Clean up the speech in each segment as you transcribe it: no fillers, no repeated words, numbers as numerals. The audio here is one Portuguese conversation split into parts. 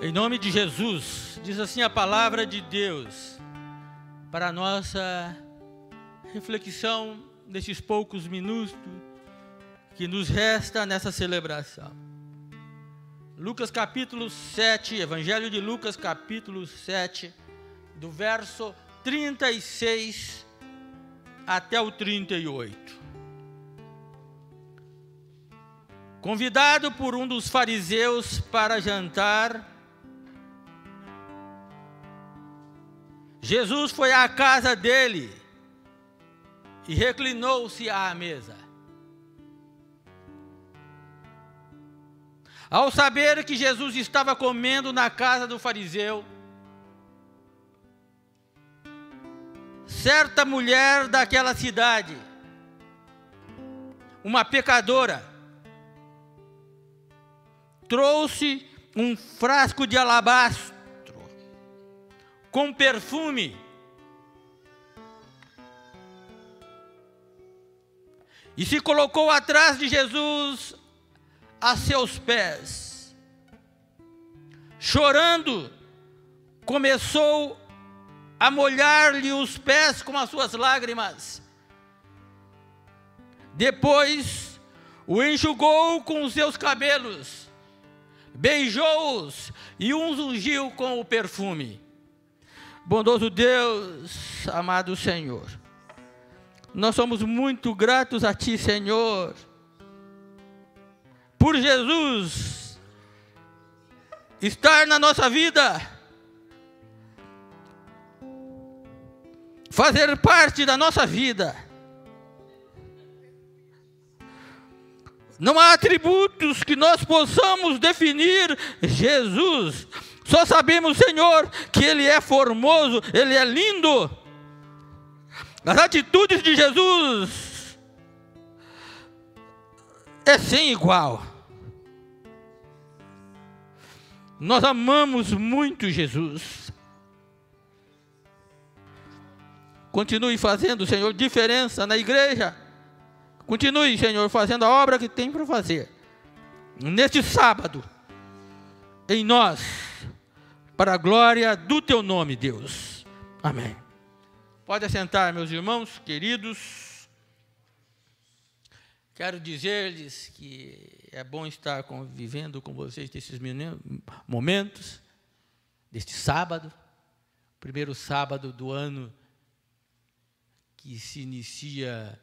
Em nome de Jesus, diz assim a palavra de Deus, para a nossa reflexão nesses poucos minutos que nos resta nessa celebração. Lucas capítulo 7, Evangelho de Lucas capítulo 7, do verso 36 até o 38. Convidado por um dos fariseus para jantar, Jesus foi à casa dele e reclinou-se à mesa. Ao saber que Jesus estava comendo na casa do fariseu, certa mulher daquela cidade, uma pecadora, trouxe um frasco de alabastro com perfume e se colocou atrás de Jesus a seus pés. Chorando, começou a molhar-lhe os pés com as suas lágrimas. Depois o enxugou com os seus cabelos, beijou-os e os ungiu com o perfume. Bondoso Deus, amado Senhor, nós somos muito gratos a Ti, Senhor, por Jesus estar na nossa vida, fazer parte da nossa vida. Não há atributos que nós possamos definir Jesus. Só sabemos, Senhor, que Ele é formoso, Ele é lindo. As atitudes de Jesus é sem igual. Nós amamos muito Jesus. Continue fazendo, Senhor, diferença na igreja. Continue, Senhor, fazendo a obra que tem para fazer neste sábado, em nós, para a glória do Teu nome, Deus. Amém. Pode assentar, meus irmãos queridos. Quero dizer-lhes que é bom estar convivendo com vocês nesses momentos, deste sábado, primeiro sábado do ano que se inicia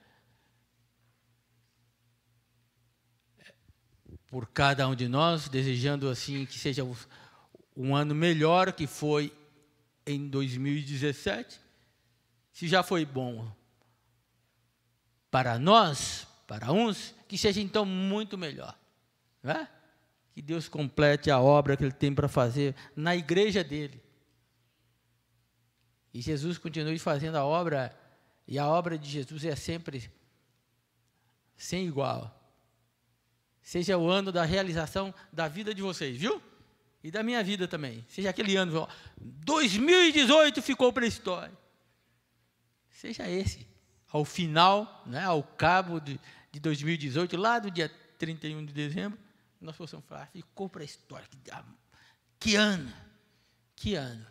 por cada um de nós, desejando assim que seja um ano melhor que foi em 2017. Se já foi bom para nós, para uns, que seja então muito melhor, não é? Que Deus complete a obra que Ele tem para fazer na igreja dEle. E Jesus continue fazendo a obra, e a obra de Jesus é sempre sem igual. Seja o ano da realização da vida de vocês, viu? E da minha vida também. Seja aquele ano, ó, 2018 ficou para a história. Seja esse, ao final, né, ao cabo de 2018, lá do dia 31 de dezembro, nós possamos falar, ficou para a história. Que ano, que ano.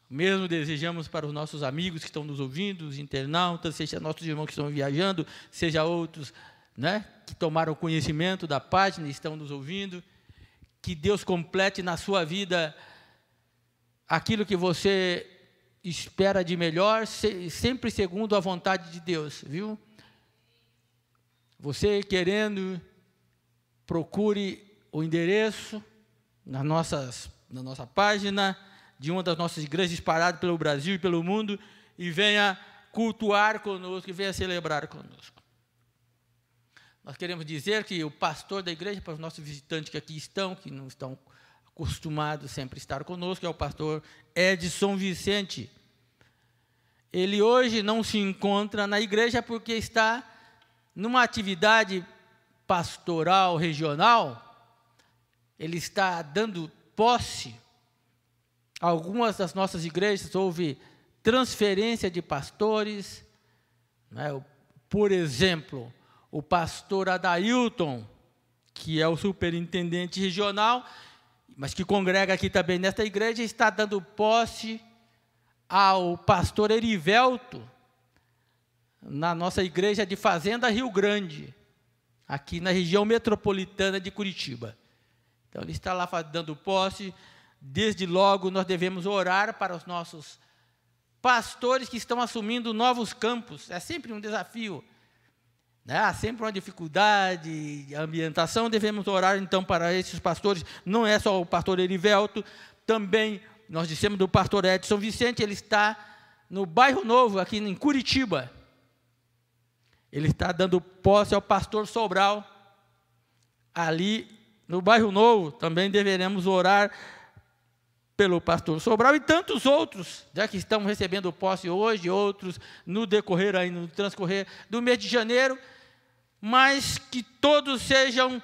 Mesmo desejamos para os nossos amigos que estão nos ouvindo, os internautas, seja nossos irmãos que estão viajando, seja outros, né, que tomaram conhecimento da página e estão nos ouvindo, que Deus complete na sua vida aquilo que você espera de melhor, sempre segundo a vontade de Deus, viu? Você querendo, procure o endereço na nossa página, de uma das nossas igrejas espalhadas pelo Brasil e pelo mundo, e venha cultuar conosco, e venha celebrar conosco. Nós queremos dizer que o pastor da igreja, para os nossos visitantes que aqui estão, que não estão acostumados sempre a estar conosco, é o pastor Edson Vicente. Ele hoje não se encontra na igreja porque está numa atividade pastoral regional. Ele está dando posse. Algumas das nossas igrejas houve transferência de pastores, né? Por exemplo, o pastor Adailton, que é o superintendente regional, mas que congrega aqui também nesta igreja, está dando posse ao pastor Erivelto, na nossa igreja de Fazenda Rio Grande, aqui na região metropolitana de Curitiba. Então, ele está lá dando posse. Desde logo, nós devemos orar para os nossos pastores que estão assumindo novos campos. É sempre um desafio, né? Há sempre uma dificuldade de ambientação. Devemos orar, então, para esses pastores. Não é só o pastor Erivelto, também nós dissemos do pastor Edson Vicente. Ele está no Bairro Novo, aqui em Curitiba. Ele está dando posse ao pastor Sobral, ali no Bairro Novo. Também deveremos orar pelo pastor Sobral e tantos outros, já que estão recebendo posse hoje, outros no decorrer, aí, no transcorrer do mês de janeiro, mas que todos sejam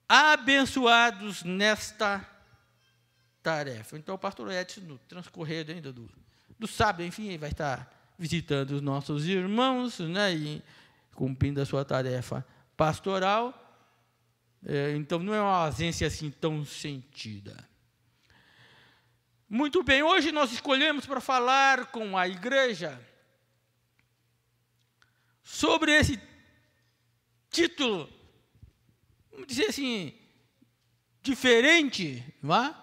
abençoados nesta tarefa. Então, o pastor Edson, no transcorrer ainda do sábado, enfim, vai estar visitando os nossos irmãos, né, e cumprindo a sua tarefa pastoral. Então, não é uma ausência assim tão sentida. Muito bem, hoje nós escolhemos para falar com a igreja sobre esse título, vamos dizer assim, diferente, não é?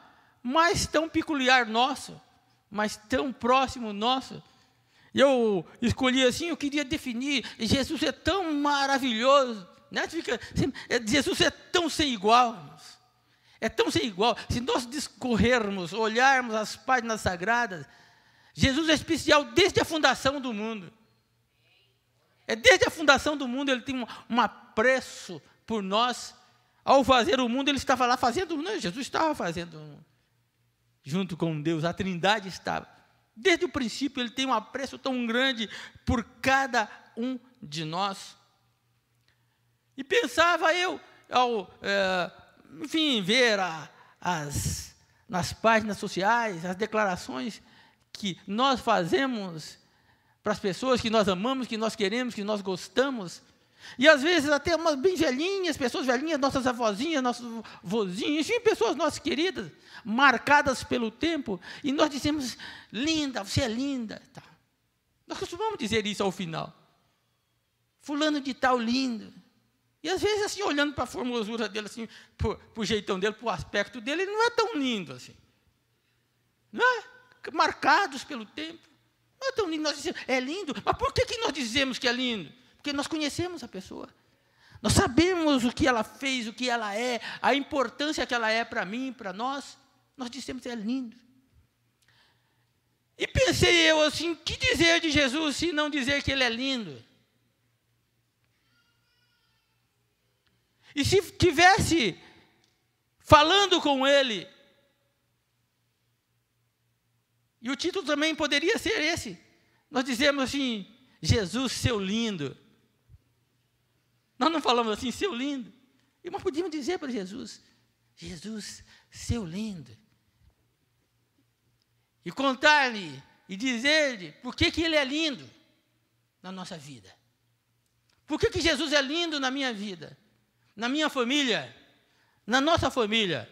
Mas tão peculiar nosso, mas tão próximo nosso. Eu escolhi assim, eu queria definir: Jesus é tão maravilhoso, né? Jesus é tão sem igual, irmãos. É tão sem igual. Se nós discorrermos, olharmos as páginas sagradas, Jesus é especial desde a fundação do mundo. Desde a fundação do mundo, ele tem um apreço por nós. Ao fazer o mundo, ele estava lá fazendo, não, Jesus estava fazendo junto com Deus, a Trindade estava. Desde o princípio, ele tem um apreço tão grande por cada um de nós. E pensava eu, ao enfim, ver nas páginas sociais, as declarações que nós fazemos para as pessoas que nós amamos, que nós queremos, que nós gostamos, e às vezes até umas bem velhinhas, pessoas velhinhas, nossas avózinhas, nossos vozinhos, enfim, pessoas nossas queridas, marcadas pelo tempo, e nós dizemos: linda, você é linda. Tá. Nós costumamos dizer isso ao final. Fulano de tal lindo. E às vezes, assim, olhando para a formosura dele, assim, para o jeitão dele, para o aspecto dele, ele não é tão lindo assim. Não é? Marcados pelo tempo. Não é tão lindo. Nós dizemos: é lindo. Mas por que nós dizemos que é lindo? Porque nós conhecemos a pessoa. Nós sabemos o que ela fez, o que ela é, a importância que ela é para mim, para nós. Nós dizemos que é lindo. E pensei eu assim: que dizer de Jesus se não dizer que ele é lindo? E se tivesse falando com ele, e o título também poderia ser esse, nós dizemos assim: Jesus, seu lindo. Nós não falamos assim: seu lindo. E nós podíamos dizer para Jesus: Jesus, seu lindo. E contar-lhe e dizer-lhe por que ele é lindo na nossa vida. Por que Jesus é lindo na minha vida, na minha família, na nossa família.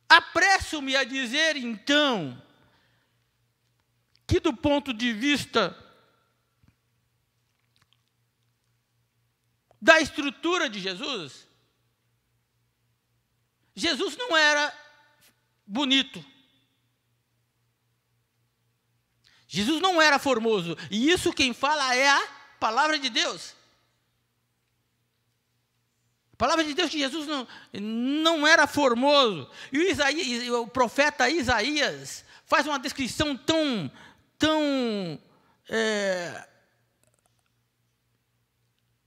Apresso-me a dizer, então, que do ponto de vista da estrutura de Jesus, Jesus não era bonito. Jesus não era formoso. E isso quem fala é a palavra de Deus. A palavra de Deus que Jesus não era formoso. E o profeta Isaías faz uma descrição tão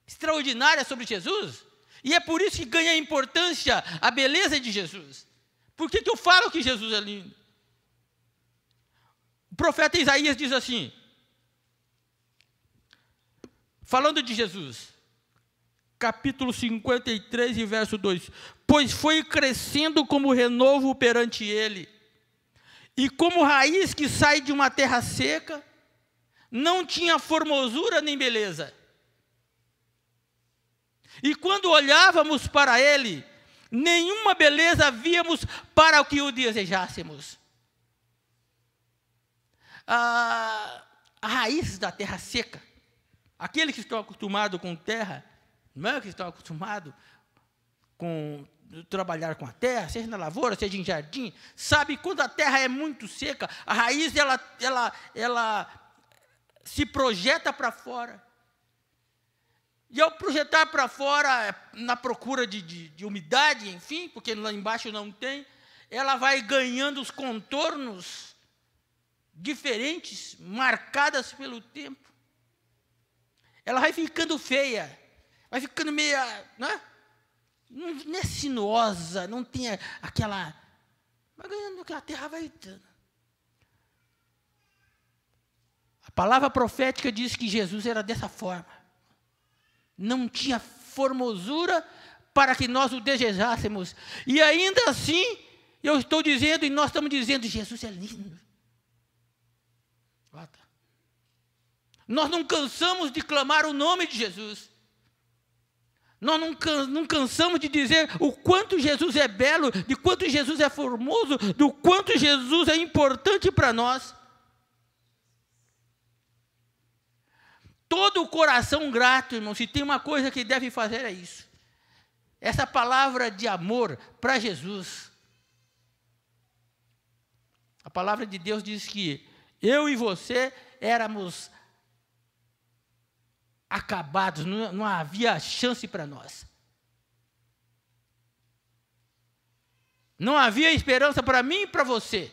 extraordinária sobre Jesus. E é por isso que ganha importância a beleza de Jesus. Por que eu falo que Jesus é lindo? O profeta Isaías diz assim, falando de Jesus, capítulo 53 e verso 2: pois foi crescendo como renovo perante ele, e como raiz que sai de uma terra seca, não tinha formosura nem beleza. E quando olhávamos para ele, nenhuma beleza víamos para o que o desejássemos. A raiz da terra seca, aqueles que estão acostumados com terra, não é? Que estão acostumados com trabalhar com a terra, seja na lavoura, seja em jardim, sabe quando a terra é muito seca, a raiz ela se projeta para fora. E ao projetar para fora, na procura de umidade, enfim, porque lá embaixo não tem, ela vai ganhando os contornos diferentes, marcadas pelo tempo. Ela vai ficando feia, vai ficando meia, né? Não é sinuosa, não tem aquela... Vai ganhando que a terra vai... A palavra profética diz que Jesus era dessa forma. Não tinha formosura para que nós o desejássemos. E ainda assim, eu estou dizendo, e nós estamos dizendo, Jesus é lindo. Nós não cansamos de clamar o nome de Jesus. Nós não cansamos de dizer o quanto Jesus é belo, de quanto Jesus é formoso, do quanto Jesus é importante para nós. Todo o coração grato, irmão, se tem uma coisa que deve fazer é isso. Essa palavra de amor para Jesus. A palavra de Deus diz que eu e você éramos acabados, não havia chance para nós. Não havia esperança para mim e para você.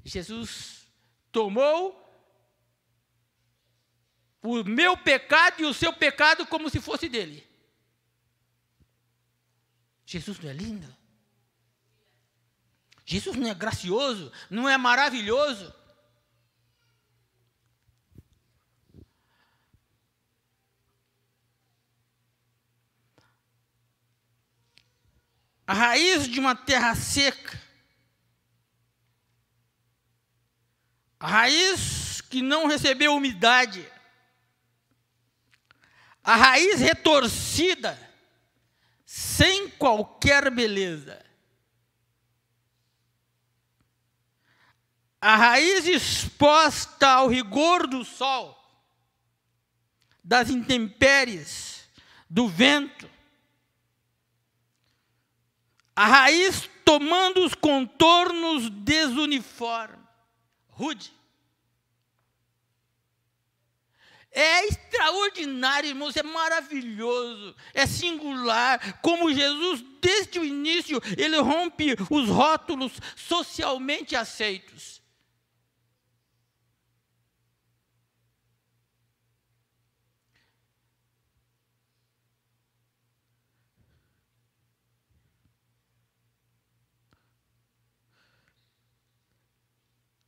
Jesus tomou o meu pecado e o seu pecado como se fosse dele. Jesus não é lindo? Jesus não é gracioso? Não é maravilhoso? A raiz de uma terra seca, a raiz que não recebeu umidade, a raiz retorcida, sem qualquer beleza. A raiz exposta ao rigor do sol, das intempéries, do vento. A raiz tomando os contornos desuniformes, rude. É extraordinário, irmãos, é maravilhoso, é singular, como Jesus, desde o início, ele rompe os rótulos socialmente aceitos.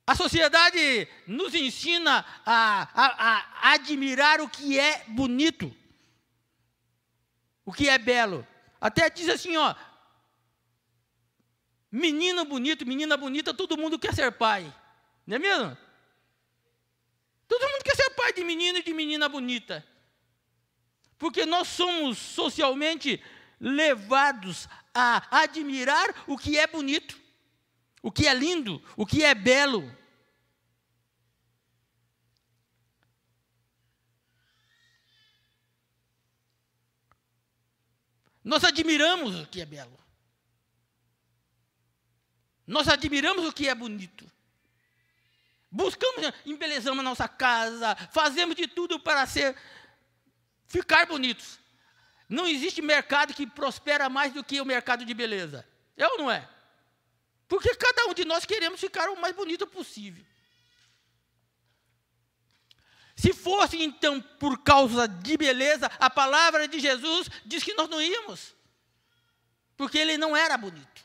A sociedade nos ensina a admirar o que é bonito, o que é belo. Até diz assim, ó, menino bonito, menina bonita, todo mundo quer ser pai. Não é mesmo? Todo mundo quer ser pai de menino e de menina bonita. Porque nós somos socialmente levados a admirar o que é bonito, o que é lindo, o que é belo. Nós admiramos o que é belo. Nós admiramos o que é bonito. Buscamos, embelezamos a nossa casa, fazemos de tudo para ficar bonitos. Não existe mercado que prospera mais do que o mercado de beleza. É ou não é? Porque cada um de nós queremos ficar o mais bonito possível. Se fosse, então, por causa de beleza, a palavra de Jesus diz que nós não íamos. Porque ele não era bonito.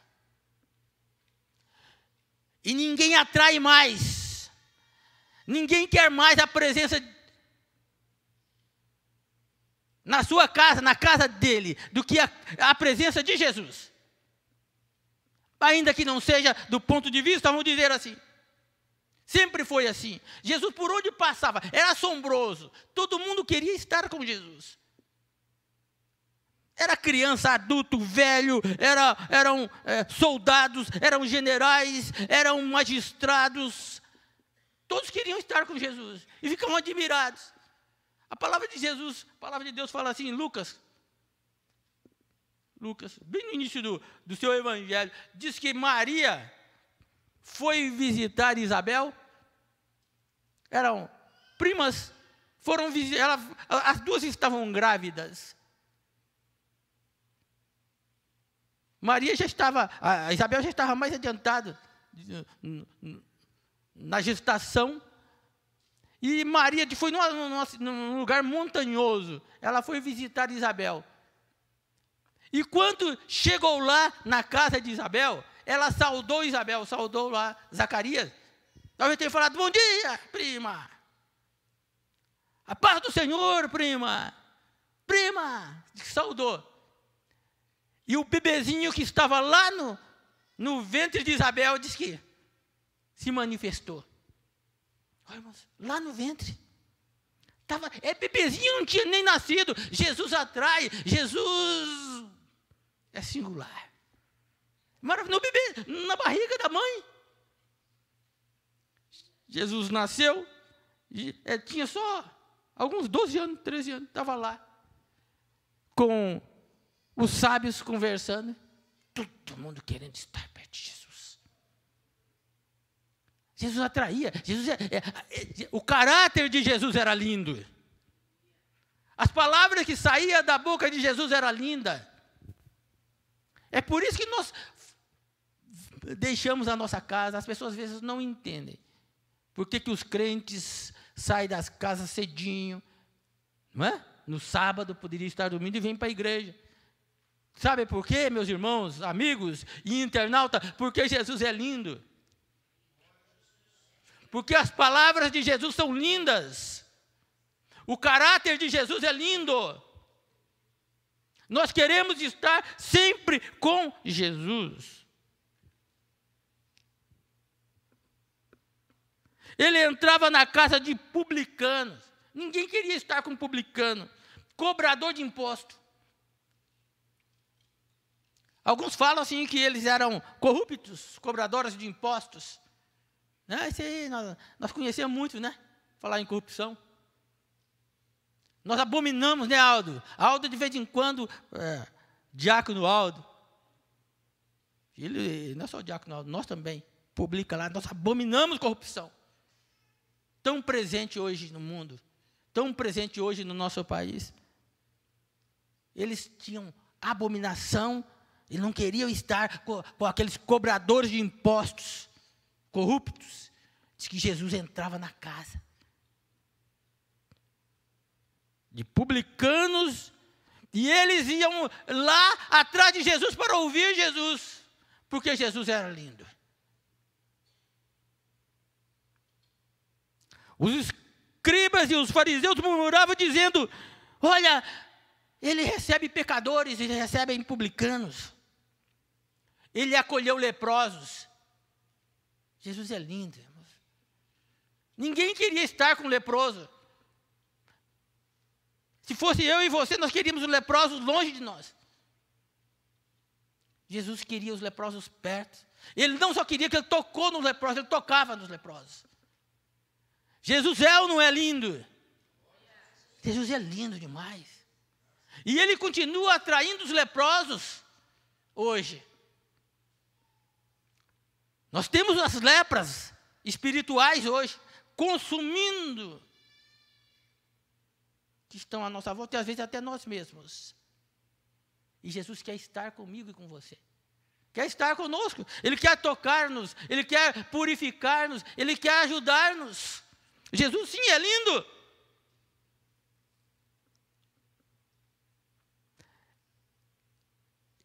E ninguém atrai mais. Ninguém quer mais a presença na sua casa, na casa dele, do que a presença de Jesus. Ainda que não seja do ponto de vista, vamos dizer assim. Sempre foi assim. Jesus, por onde passava, era assombroso. Todo mundo queria estar com Jesus. Era criança, adulto, velho, eram soldados, eram generais, eram magistrados. Todos queriam estar com Jesus e ficavam admirados. A palavra de Jesus, a palavra de Deus fala assim em Lucas, bem no início do seu evangelho, diz que Maria foi visitar Isabel. Eram primas, foram visitar, as duas estavam grávidas. Maria já estava, a Isabel já estava mais adiantada na gestação. E Maria foi num lugar montanhoso. Ela foi visitar Isabel. E quando chegou lá na casa de Isabel, ela saudou Isabel, saudou lá Zacarias. Talvez tenha falado, bom dia, prima. A paz do Senhor, prima. Prima, saudou. E o bebezinho que estava lá no ventre de Isabel, diz que se manifestou. Olha, irmãos, lá no ventre. Bebezinho, não tinha nem nascido. Jesus atrai, Jesus é singular. No bebê, na barriga da mãe. Jesus nasceu, tinha só alguns 12 anos, 13 anos, estava lá, com os sábios conversando, todo mundo querendo estar perto de Jesus. Jesus atraía, o caráter de Jesus era lindo. As palavras que saíam da boca de Jesus eram lindas. É por isso que nós deixamos a nossa casa. As pessoas às vezes não entendem. Por que os crentes saem das casas cedinho, não é? No sábado poderia estar dormindo e vêm para a igreja. Sabe por quê, meus irmãos, amigos e internauta? Porque Jesus é lindo. Porque as palavras de Jesus são lindas. O caráter de Jesus é lindo. Nós queremos estar sempre com Jesus. Ele entrava na casa de publicanos. Ninguém queria estar com publicano. Cobrador de imposto. Alguns falam assim que eles eram corruptos, cobradores de impostos. Isso aí nós conhecemos muito, né? Falar em corrupção. Nós abominamos, né, Aldo? Aldo, de vez em quando, diácono Aldo. Ele não é só o diácono Aldo, nós também. Publica lá, nós abominamos corrupção. Tão presente hoje no mundo, tão presente hoje no nosso país. Eles tinham abominação e não queriam estar com aqueles cobradores de impostos corruptos. Diz que Jesus entrava na casa de publicanos e eles iam lá atrás de Jesus para ouvir Jesus, porque Jesus era lindo. Os escribas e os fariseus murmuravam dizendo, olha, ele recebe pecadores, ele recebe publicanos. Ele acolheu leprosos. Jesus é lindo, irmãos. Ninguém queria estar com leproso. Se fosse eu e você, nós queríamos os leprosos longe de nós. Jesus queria os leprosos perto. Ele não só queria que ele tocou nos leprosos, ele tocava nos leprosos. Jesus é ou não é lindo? Jesus é lindo demais. E ele continua atraindo os leprosos hoje. Nós temos as lepras espirituais hoje, consumindo, que estão à nossa volta, e às vezes até nós mesmos. E Jesus quer estar comigo e com você. Quer estar conosco. Ele quer tocar-nos, Ele quer purificar-nos, Ele quer ajudar-nos. Jesus, sim, é lindo.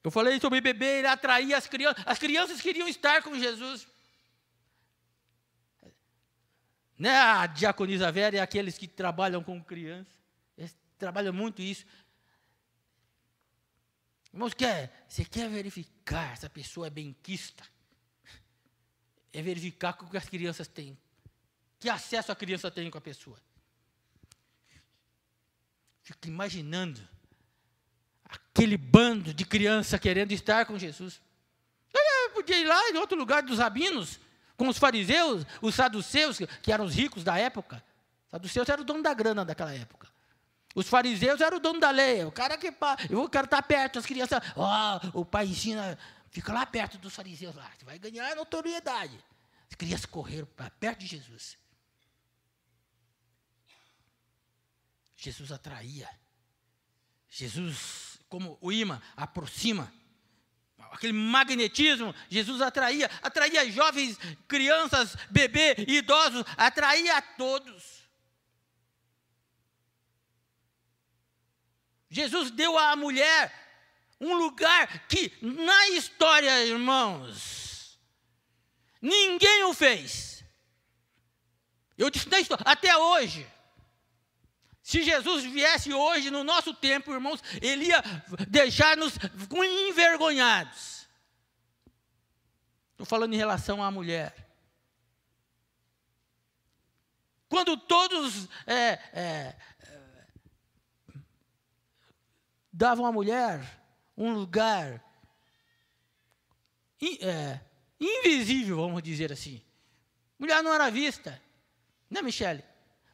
Eu falei sobre bebê, ele atraía as crianças. As crianças queriam estar com Jesus. Né? A diaconisa Vera e aqueles que trabalham com crianças. Eles trabalham muito isso. Irmãos, você quer verificar se a pessoa é benquista? É verificar o que as crianças têm. Que acesso a criança tem com a pessoa. Fico imaginando aquele bando de criança querendo estar com Jesus. Ele podia ir lá em outro lugar dos rabinos, com os fariseus, os saduceus, que eram os ricos da época. Os saduceus eram o dono da grana daquela época. Os fariseus eram o dono da lei. O cara eu quero estar perto, as crianças. O pai ensina, fica lá perto dos fariseus lá. Você vai ganhar notoriedade. As crianças correram para perto de Jesus. Jesus atraía. Jesus, como o imã, aproxima. Aquele magnetismo, Jesus atraía jovens, crianças, bebês, idosos, atraía a todos. Jesus deu à mulher um lugar que, na história, irmãos, ninguém o fez. Eu disse na história, até hoje. Se Jesus viesse hoje, no nosso tempo, irmãos, Ele ia deixar-nos envergonhados. Estou falando em relação à mulher. Quando todos davam à mulher um lugar invisível, vamos dizer assim. Mulher não era vista, né, Michele?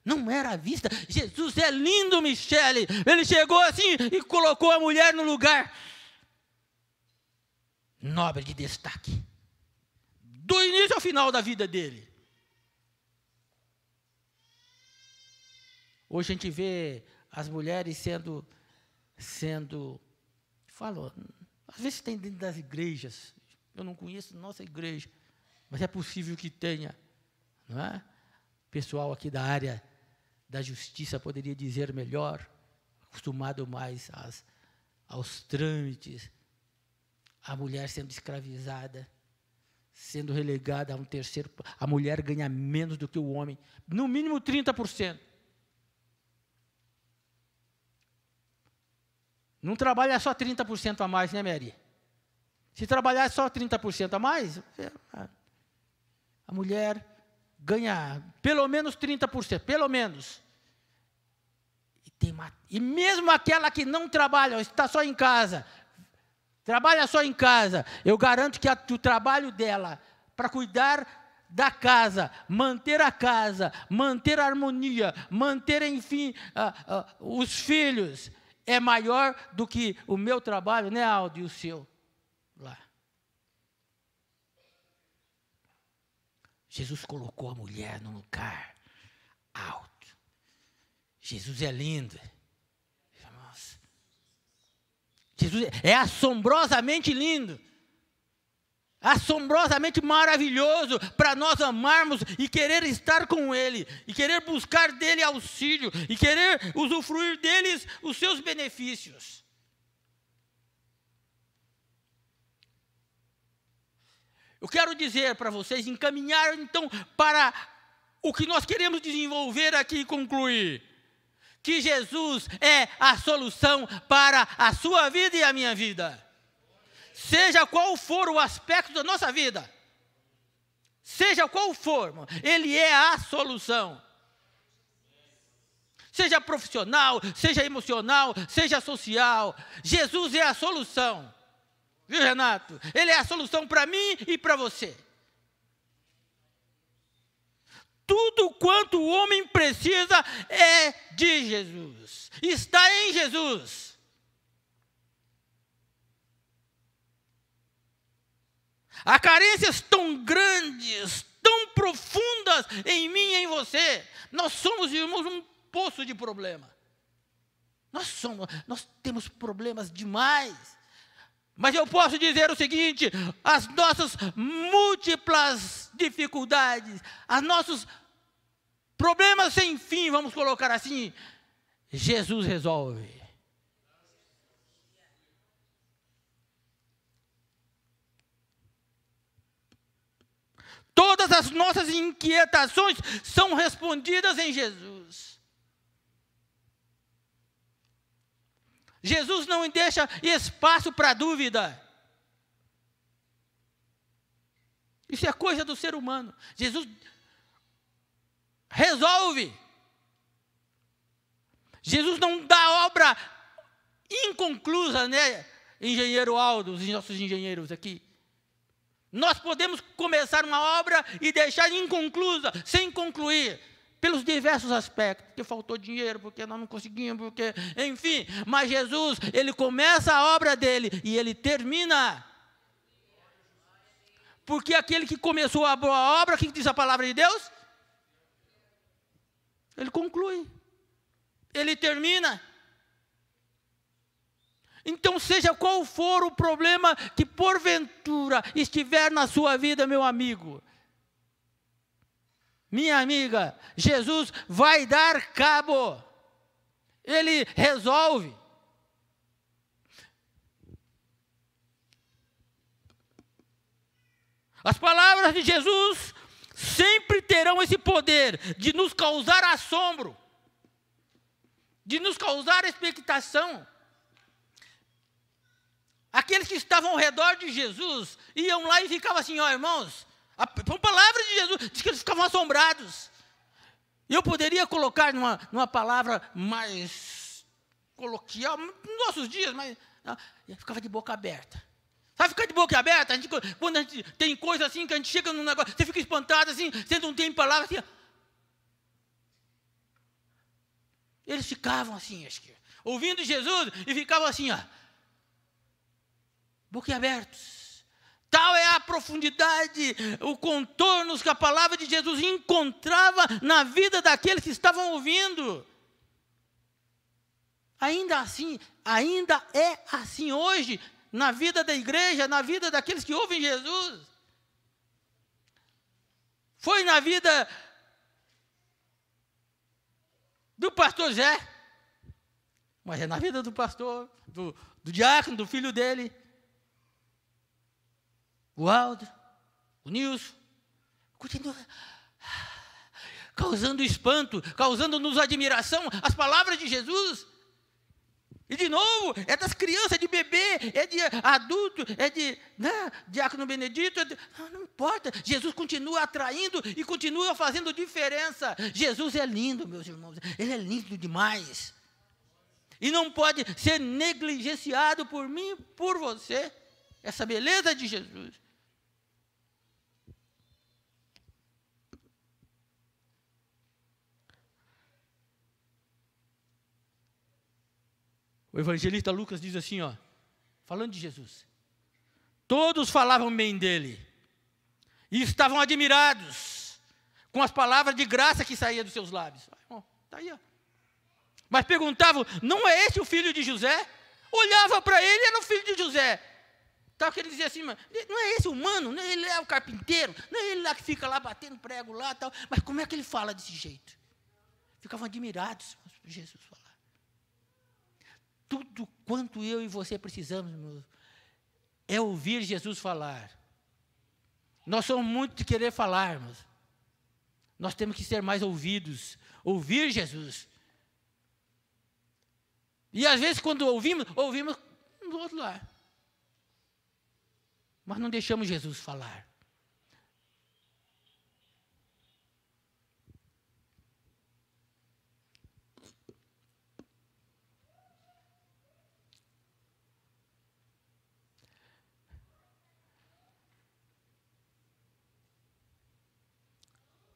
Não era vista. Jesus é lindo, Michele. Ele chegou assim e colocou a mulher no lugar nobre de destaque. Do início ao final da vida dele. Hoje a gente vê as mulheres sendo às vezes tem dentro das igrejas. Eu não conheço nossa igreja, mas é possível que tenha, não é? Pessoal aqui da área da justiça poderia dizer melhor, acostumado mais aos trâmites, a mulher sendo escravizada, sendo relegada a um terceiro. A mulher ganha menos do que o homem, no mínimo 30%. Não trabalha só 30% a mais, né, Mary? Se trabalhar só 30% a mais, a mulher ganha pelo menos 30%, pelo menos. E mesmo aquela que não trabalha, está só em casa, trabalha só em casa, eu garanto que o trabalho dela para cuidar da casa, manter a harmonia, manter, enfim, os filhos, é maior do que o meu trabalho, né, Aldo, e o seu lá. Jesus colocou a mulher num lugar alto. Jesus é lindo. Irmãos. Jesus é assombrosamente lindo. Assombrosamente maravilhoso para nós amarmos e querer estar com Ele, e querer buscar dEle auxílio, e querer usufruir deles os seus benefícios. Eu quero dizer para vocês, encaminhar então para o que nós queremos desenvolver aqui e concluir, que Jesus é a solução para a sua vida e a minha vida. Seja qual for o aspecto da nossa vida, seja qual for, Ele é a solução. Seja profissional, seja emocional, seja social, Jesus é a solução. Viu, Renato? Ele é a solução para mim e para você. Tudo quanto o homem precisa é de Jesus, está em Jesus. Há carências tão grandes, tão profundas em mim e em você. Nós somos, irmãos, um poço de problema. Nós temos problemas demais. Mas eu posso dizer o seguinte: as nossas múltiplas dificuldades, os nossos problemas sem fim, vamos colocar assim, Jesus resolve. Todas as nossas inquietações são respondidas em Jesus. Jesus não deixa espaço para dúvida. Isso é coisa do ser humano. Jesus resolve. Jesus não dá obra inconclusa, né, engenheiro Aldo, os nossos engenheiros aqui. Nós podemos começar uma obra e deixar inconclusa, sem concluir, pelos diversos aspectos, porque faltou dinheiro, porque nós não conseguimos, porque, enfim. Mas Jesus, ele começa a obra dele e ele termina. Porque aquele que começou a boa obra, o que diz a palavra de Deus? Ele conclui. Ele termina. Então, seja qual for o problema que porventura estiver na sua vida, meu amigo, minha amiga, Jesus vai dar cabo. Ele resolve. As palavras de Jesus sempre terão esse poder de nos causar assombro, de nos causar expectação. Aqueles que estavam ao redor de Jesus iam lá e ficavam assim, ó, irmãos, a palavra de Jesus diz que eles ficavam assombrados. Eu poderia colocar numa palavra mais coloquial, nos nossos dias, mas eu ficava de boca aberta. Sabe ficar de boca aberta? Quando a gente tem coisa assim, que a gente chega num negócio, você fica espantado assim, você não tem palavra assim. Eles ficavam assim, acho que, ouvindo Jesus, e ficavam assim, ó, boquiabertos. Tal é a profundidade, o contornos que a palavra de Jesus encontrava na vida daqueles que estavam ouvindo. Ainda assim, ainda é assim hoje, na vida da igreja, na vida daqueles que ouvem Jesus. Foi na vida do pastor Zé, mas é na vida do pastor, do diácono, do filho dele, o Aldo, o Nilson, continua causando espanto, causando-nos admiração, as palavras de Jesus. E de novo, é das crianças, de bebê, é de adulto, é de diácono Benedito, não importa, Jesus continua atraindo e continua fazendo diferença. Jesus é lindo, meus irmãos, ele é lindo demais. E não pode ser negligenciado por mim e por você, essa beleza de Jesus. O evangelista Lucas diz assim, ó, falando de Jesus. Todos falavam bem dele e estavam admirados com as palavras de graça que saíam dos seus lábios. Está aí, ó. Mas perguntavam, não é esse o filho de José? Olhava para ele, era o filho de José. Então ele dizia assim, não é esse humano, não é ele é o carpinteiro, não é ele lá que fica lá batendo prego lá, tal. Mas como é que ele fala desse jeito? Ficavam admirados por Jesus falar. Tudo quanto eu e você precisamos, meu, é ouvir Jesus falar. Nós somos muito de querer falarmos. Nós temos que ser mais ouvidos, ouvir Jesus. E às vezes quando ouvimos do outro lado. Mas não deixamos Jesus falar.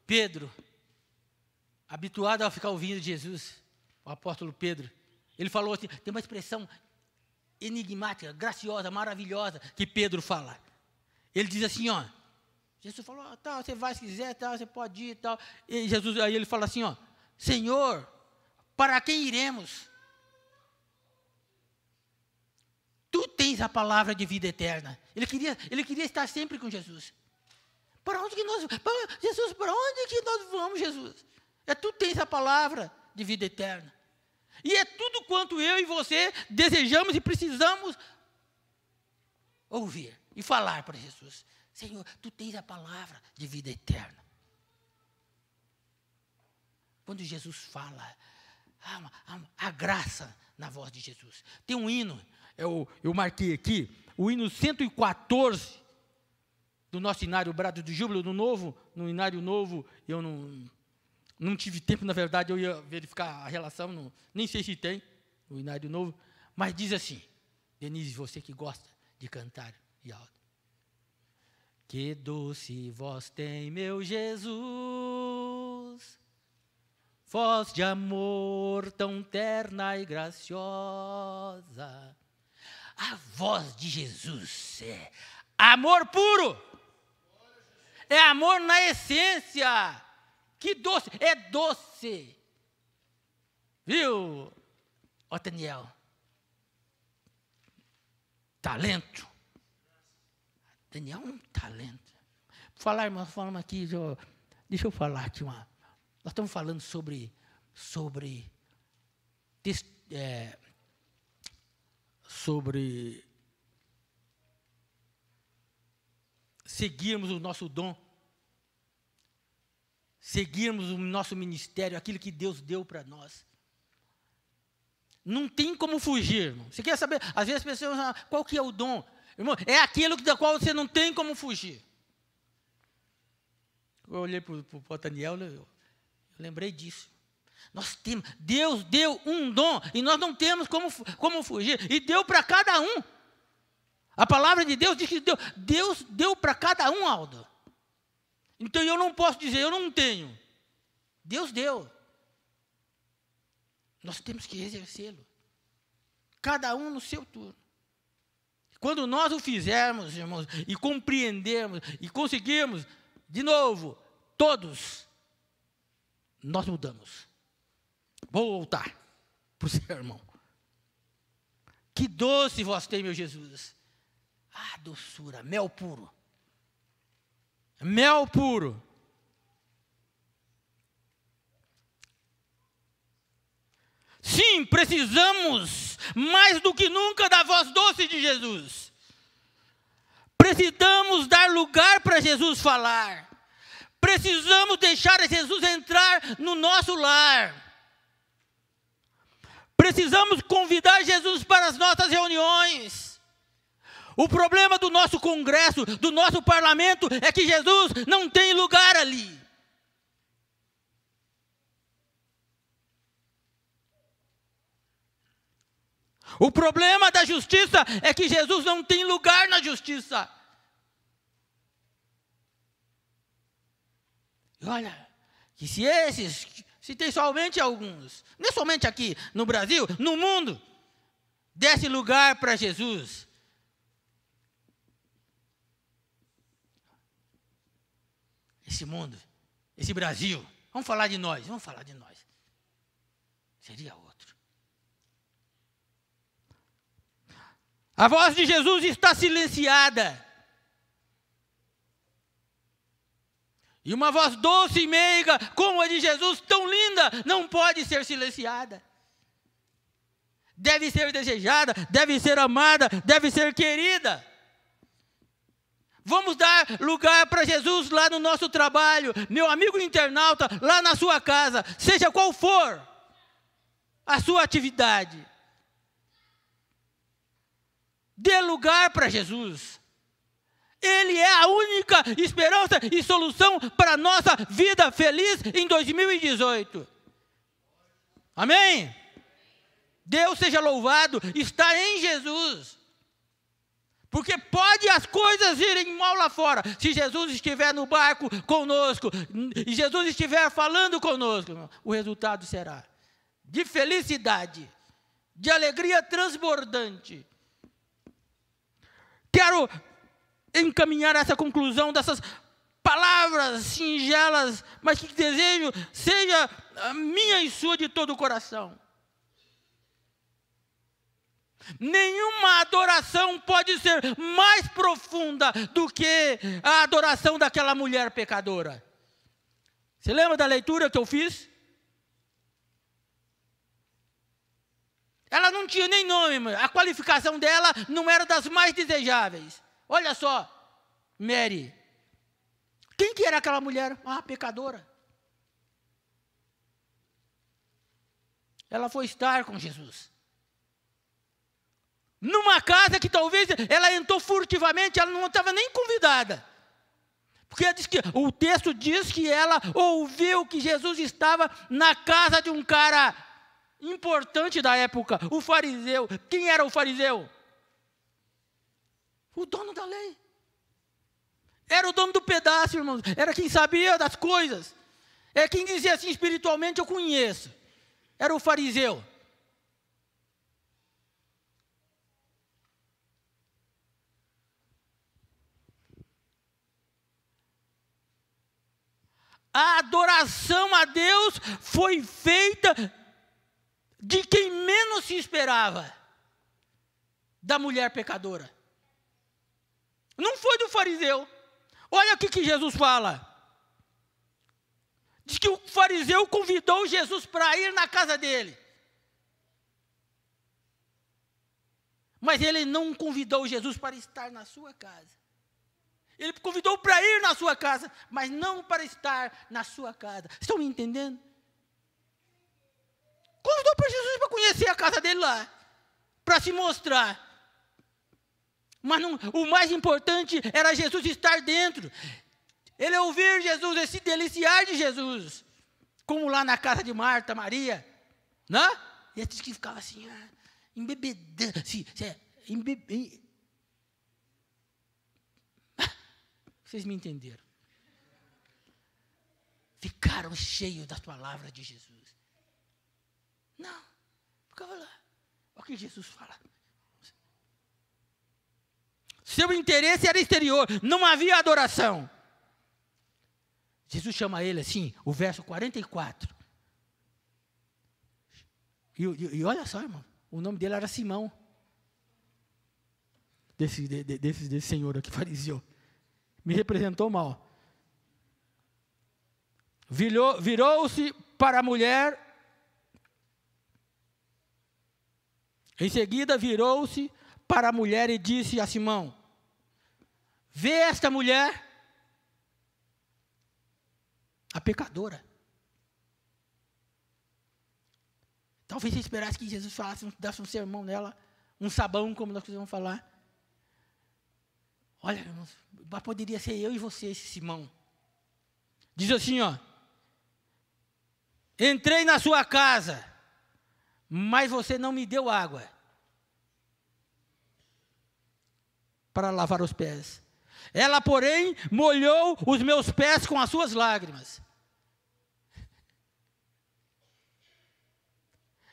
Pedro, habituado a ficar ouvindo Jesus, o apóstolo Pedro, ele falou assim, tem uma expressão enigmática, graciosa, maravilhosa, que Pedro fala. Ele diz assim, ó, Jesus falou, tá, você vai se quiser, tá, você pode ir, tal. E Jesus, aí ele fala assim, ó, Senhor, para quem iremos? Tu tens a palavra de vida eterna. Ele queria estar sempre com Jesus. Para onde que nós vamos? Jesus, para onde que nós vamos, Jesus? Tu tens a palavra de vida eterna. E é tudo quanto eu e você desejamos e precisamos ouvir e falar para Jesus. Senhor, tu tens a palavra de vida eterna. Quando Jesus fala, a graça na voz de Jesus. Tem um hino, eu marquei aqui, o hino 114, do nosso inário Brado do Júbilo, no inário novo, eu não tive tempo, na verdade, eu ia verificar a relação, nem sei se tem, o inário novo, Mas diz assim, Denise, você que gosta de cantar e alto. Que doce voz tem, meu Jesus, voz de amor tão terna e graciosa. A voz de Jesus é amor puro. É amor na essência. Que doce, é doce. Viu, Otaniel? Talento. Daniel é um talento. Falar, irmão, falando aqui, deixa eu falar aqui nós estamos falando sobre seguirmos o nosso dom, seguirmos o nosso ministério, aquilo que Deus deu para nós. Não tem como fugir, irmão. Você quer saber? Às vezes as pessoas falam, qual que é o dom? Irmão, é aquilo da qual você não tem como fugir. Eu olhei para o Otaniel, eu lembrei disso. Deus deu um dom e nós não temos como fugir. E deu para cada um. A palavra de Deus diz que Deus deu para cada um, Aldo. Então eu não posso dizer, eu não tenho. Deus deu. Nós temos que exercê-lo. Cada um no seu turno. Quando nós o fizermos, irmãos, e compreendermos, e conseguirmos, de novo, todos, nós mudamos. Vou voltar para o sermão. Que doce voz tem, meu Jesus. Ah, doçura, mel puro. Mel puro. Sim, precisamos mais do que nunca da voz doce de Jesus. Precisamos dar lugar para Jesus falar. Precisamos deixar Jesus entrar no nosso lar. Precisamos convidar Jesus para as nossas reuniões. O problema do nosso congresso, do nosso parlamento, é que Jesus não tem lugar ali. O problema da justiça é que Jesus não tem lugar na justiça. E olha, que se tem somente alguns, não é somente aqui no Brasil, no mundo, desse lugar para Jesus. Esse mundo, esse Brasil, vamos falar de nós. Seria outro. A voz de Jesus está silenciada. E uma voz doce e meiga, como a de Jesus, tão linda, não pode ser silenciada. Deve ser desejada, deve ser amada, deve ser querida. Vamos dar lugar para Jesus lá no nosso trabalho, meu amigo internauta, lá na sua casa, seja qual for a sua atividade. Dê lugar para Jesus. Ele é a única esperança e solução para a nossa vida feliz em 2018. Amém? Deus seja louvado, está em Jesus. Porque pode as coisas irem mal lá fora, se Jesus estiver no barco conosco, e Jesus estiver falando conosco, o resultado será de felicidade, de alegria transbordante. Quero encaminhar essa conclusão dessas palavras singelas, mas que desejo seja a minha e sua de todo o coração. Nenhuma adoração pode ser mais profunda do que a adoração daquela mulher pecadora. Você lembra da leitura que eu fiz? Ela não tinha nem nome, a qualificação dela não era das mais desejáveis. Olha só, Mary. Quem que era aquela mulher? Ah, pecadora. Ela foi estar com Jesus. Numa casa que talvez ela entrou furtivamente, ela não estava nem convidada. Porque o texto diz que ela ouviu que Jesus estava na casa de um cara importante da época, o fariseu. Quem era o fariseu? O dono da lei. Era o dono do pedaço, irmãos. Era quem sabia das coisas. É quem dizia assim, espiritualmente eu conheço. Era o fariseu. A adoração a Deus foi feita de quem menos se esperava, da mulher pecadora. Não foi do fariseu. Olha o que Jesus fala. Diz que o fariseu convidou Jesus para ir na casa dele. Mas ele não convidou Jesus para estar na sua casa. Ele convidou para ir na sua casa, mas não para estar na sua casa. Estão me entendendo? Convidou para Jesus para conhecer a casa dele lá, para se mostrar. Mas não, o mais importante era Jesus estar dentro. Ele ouvir Jesus, ele se deliciar de Jesus. Como lá na casa de Marta, Maria. Né? E ele disse que ficava assim, embebedando. Vocês me entenderam. Ficaram cheios das palavras de Jesus. Não, ficava lá. Olha o que Jesus fala. Seu interesse era exterior, não havia adoração. Jesus chama ele assim, o verso 44. E olha só, irmão, o nome dele era Simão. Desse senhor aqui, fariseu. Me representou mal. Virou-se para a mulher. Em seguida, virou-se para a mulher e disse a Simão: vê esta mulher, a pecadora. Talvez você esperasse que Jesus falasse, desse um sermão nela, um sabão, como nós vamos falar. Olha, irmãos, poderia ser eu e você, esse Simão. Diz assim, ó: entrei na sua casa, mas você não me deu água para lavar os pés. Ela, porém, molhou os meus pés com as suas lágrimas.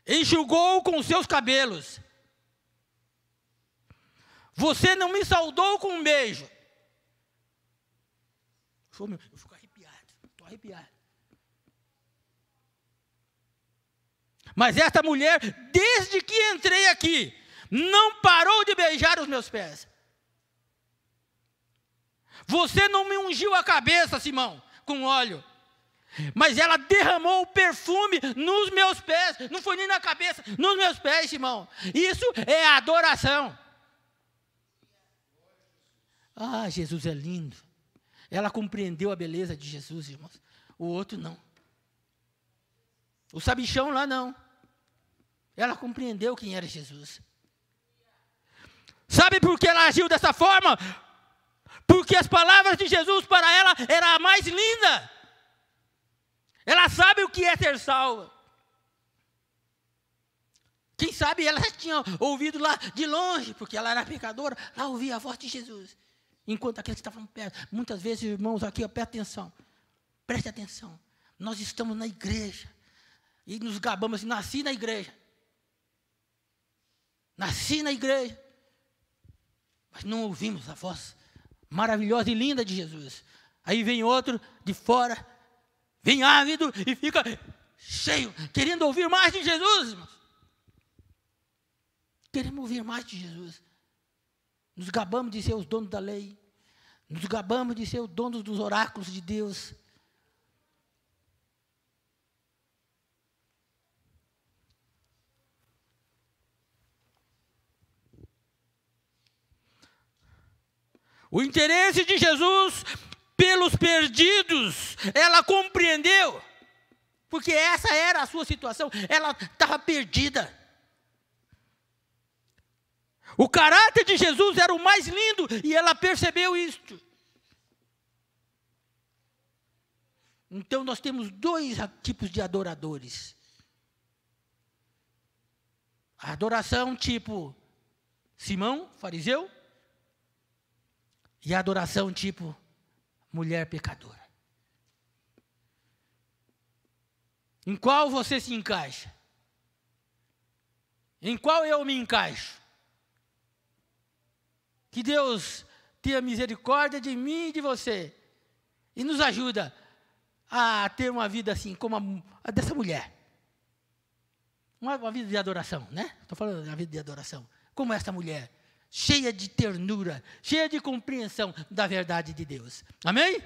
Enxugou com os seus cabelos. Você não me saudou com um beijo. Eu fico arrepiado, estou arrepiado. Mas esta mulher, desde que entrei aqui, não parou de beijar os meus pés. Você não me ungiu a cabeça, Simão, com óleo, mas ela derramou o perfume nos meus pés. Não foi nem na cabeça, nos meus pés, Simão. Isso é adoração. Ah, Jesus é lindo. Ela compreendeu a beleza de Jesus, irmãos. O outro não. O sabichão lá não. Ela compreendeu quem era Jesus. Sabe por que ela agiu dessa forma? Porque as palavras de Jesus para ela era a mais linda. Ela sabe o que é ser salva. Quem sabe ela já tinha ouvido lá de longe, porque ela era pecadora, lá ouvia a voz de Jesus. Enquanto aqueles que estavam perto, muitas vezes, irmãos, aqui, ó, preste atenção. Nós estamos na igreja e nos gabamos assim, nasci na igreja. Nasci na igreja, mas não ouvimos a voz maravilhosa e linda de Jesus. Aí vem outro de fora, vem ávido e fica cheio, querendo ouvir mais de Jesus, irmãos. Queremos ouvir mais de Jesus. Nos gabamos de ser os donos da lei. Nos gabamos de ser os donos dos oráculos de Deus. O interesse de Jesus pelos perdidos, ela compreendeu. Porque essa era a sua situação. Ela estava perdida. O caráter de Jesus era o mais lindo e ela percebeu isto. Então nós temos dois tipos de adoradores. Adoração tipo Simão, fariseu, e adoração tipo mulher pecadora. Em qual você se encaixa? Em qual eu me encaixo? Que Deus tenha misericórdia de mim e de você e nos ajuda a ter uma vida assim, como a dessa mulher. Uma vida de adoração, né? Estou falando da vida de adoração. Como essa mulher, cheia de ternura, cheia de compreensão da verdade de Deus. Amém?